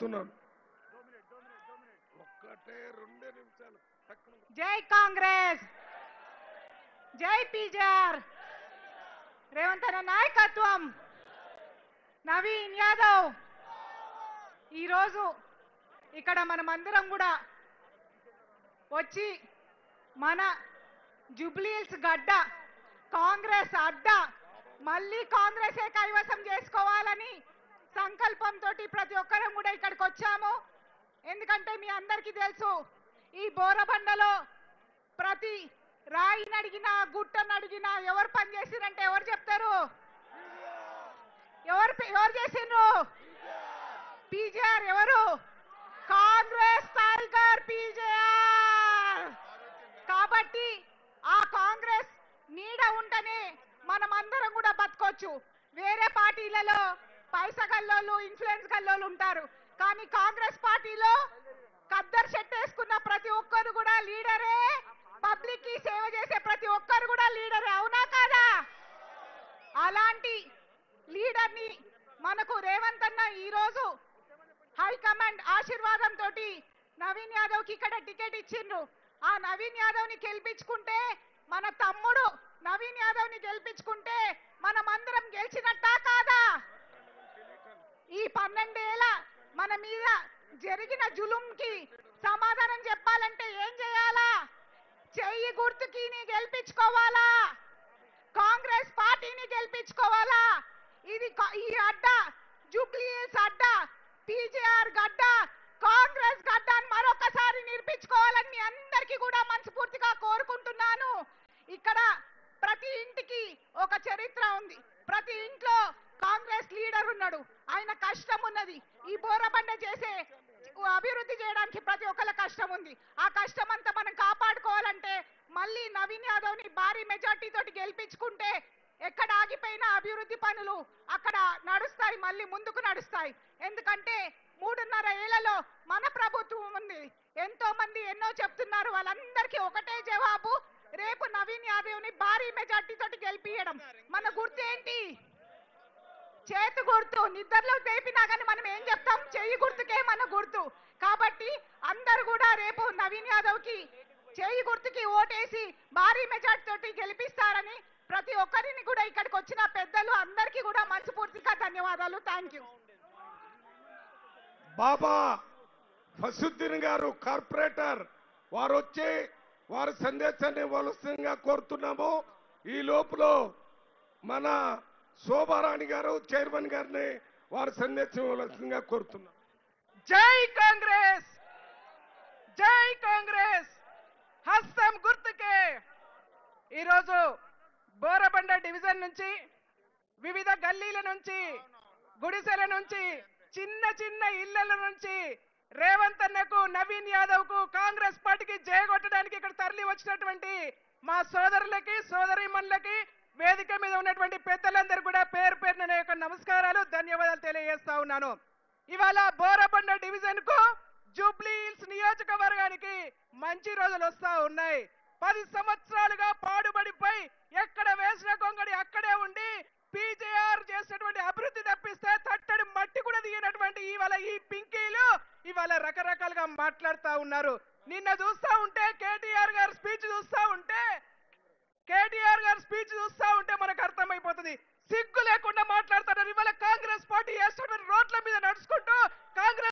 కోరుతున్నాను. ఒక్కటే 2 నిమిషాలు. జై కాంగ్రెస్, జై పీజేఆర్, రేవంత్ అన్న నాయకత్వం, నవీన్ యాదవ్. ఈరోజు ఇక్కడ మనమందరం కూడా వచ్చి మన జూబ్లీహిల్స్ గడ్డ కాంగ్రెస్ అడ్డ మళ్ళీ కాంగ్రెసే కైవసం చేసుకోవాలని సంకల్పంతో ప్రతి ఒక్కరం కూడా ఇక్కడికి వచ్చాము. ఎందుకంటే మీ అందరికీ తెలుసు, ఈ బోరబండలో ప్రతి రాయిని అడిగినా గుట్టను అడిగినా ఎవరు పని చేసిరంటే ఎవరు చెప్తారు? ఎవరు చేసిండ్రు? పీజేఆర్. ఎవరు? Congress tiger PJR. కాబట్టి ఆ కాంగ్రెస్ నీడ ఉంటేనే మనం అందరం కూడా బతకొచ్చు. వేరే పార్టీలలో పైసా గల్లోళ్ళు, ఇన్ఫ్లుయెన్స్ గల్లోళ్ళు ఉంటారు, కానీ కాంగ్రెస్ పార్టీలో ఖద్దరు షర్ట్ వేసుకున్న ప్రతి ఒక్కరు కూడా లీడరే. పబ్లిక్ కి సేవ చేసే ప్రతి ఒక్కరు కూడా లీడరే. అవునా కాదా? అలాంటి లీడర్ ని మనకు రేవంత్ అన్న ఈ రోజు హైకమాండ్ ఆశీర్వాదంతో నవీన్ యాదవ్ కి ఇక్కడ టికెట్ ఇచ్చిండ్రు. ఆ నవీన్ యాదవ్ ని గెలిపించుకుంటే, మన తమ్ముడు నవీన్ యాదవ్ ని గెలిపించుకుంటే మనం అందరం గెలిచినట్టా కాదా? ఈ 12 ఏళ్ల మన మీద జరిగిన జులుంకి సమాధానం చెప్పాలంటే ఏం చేయాలా? చెయ్యి గుర్తుకి గెలిపించుకోవాలా, కాంగ్రెస్ పార్టీని గెలిపించుకోవాలా. ఇది ఈ అడ్డ జూబ్లీహిల్స్ అడ్డ, పీజేఆర్ గడ్డ, కాంగ్రెస్ గడ్డ అని మరొకసారి నిరూపించుకోవాలని మీ అందరికీ కూడా మనస్ఫూర్తిగా కోరుకుంటున్నాను. ఇక్కడ ప్రతి ఇంటికి ఒక చరిత్ర ఉంది, ప్రతి ఇంట్లో కాంగ్రెస్ లీడర్ ఉన్నాడు, ఆయన కష్టం ఉన్నది. ఈ బోరబండ చేసే అభివృద్ధి చేయడానికి ప్రతి ఒక్కళ్ళ కష్టం ఉంది. ఆ కష్టం అంతా మనం కాపాడుకోవాలంటే మళ్ళీ నవీన్ యాదవ్ ని భారీ మెజార్టీ తోటి గెలిపించుకుంటే ఎక్కడ ఆగిపోయిన అభివృద్ధి పనులు అక్కడ నడుస్తాయి, మళ్ళీ ముందుకు నడుస్తాయి. ఎందుకంటే 3.5 ఏళ్లలో మన ప్రభుత్వం ఉంది. ఎంతో మంది ఎన్నో చెప్తున్నారు, వాళ్ళందరికీ ఒకటే జవాబు, రేపు నవీన్ యాదవ్ ని భారీ మెజార్టీ తోటి గెలిపియడం. మన గుర్తు ఏంటి? చేతు గుర్తు. నిద్రలో తేపినా కానీ మనం ఏం చెప్తాం? చెయ్యి గుర్తుకే మన గుర్తు. కాబట్టి అందరూ కూడా రేపు నవీన్ యాదవ్ కి చెయ్యి గుర్తుకి ఓటేసి భారీ మెజార్టీ తోటి గెలిపిస్తారని ప్రతి ఒక్కరిని కూడా ఇక్కడికి వచ్చిన పెద్దలు అందరికీ కూడా మనస్ఫూర్తిగా ధన్యవాదాలు. Thank you. బాబా ఫసుద్దీన్ గారు కార్పొరేటర్ వారు వచ్చి వారి సందేశాన్ని వలసంగా కోరుతున్నాము. ఈ లోపల మన శోభారాణి గారు చైర్మన్ గారిని వారి సందేశం వలసంగా కోరుతున్నాం. జై కాంగ్రెస్, జై కాంగ్రెస్, హస్తం గుర్తుకే. ఈరోజు బోరబండ డివిజన్ నుంచి, వివిధ గల్లీల నుంచి, గుడిసెల నుంచి, చిన్న చిన్న ఇళ్ల నుంచి రేవంత్ అన్నకు, నవీన్ యాదవ్ కు, కాంగ్రెస్ పార్టీకి జయగొట్టడానికి ఇక్కడ తరలి వచ్చినటువంటి మా సోదరులకి, సోదరీమణులకి, వేదిక మీద ఉన్నటువంటి పెద్దలందరూ కూడా పేరు పేరున నా యొక్క నమస్కారాలు, ధన్యవాదాలు తెలియజేస్తా ఉన్నాను. ఇవాళ బోరబండ డివిజన్ కు, జూబ్లీహిల్స్ నియోజకవర్గానికి మంచి రోజులు వస్తా ఉన్నాయి. 10 సంవత్సరాలుగా పాడుబడిపోయి ఎక్కడ వేసిన గొంగడి అక్కడే ఉండి పీజేఆర్ చేసినటువంటి అభివృద్ధి తప్పిస్తే తట్టడి మట్టి కూడా దిగినటువంటి ఇవాళ ఈ పింకీలు ఇవాళ రకరకాలుగా మాట్లాడుతూ ఉన్నారు. నిన్న చూస్తా ఉంటే కేటీఆర్ గారి స్పీచ్ చూస్తా ఉంటే మనకు అర్థమైపోతుంది. సిగ్గు లేకుండా మాట్లాడుతున్నారు. ఇవాళ కాంగ్రెస్ పార్టీ వేస్తున్న రోడ్ల మీద నడుచుకుంటూ కాంగ్రెస్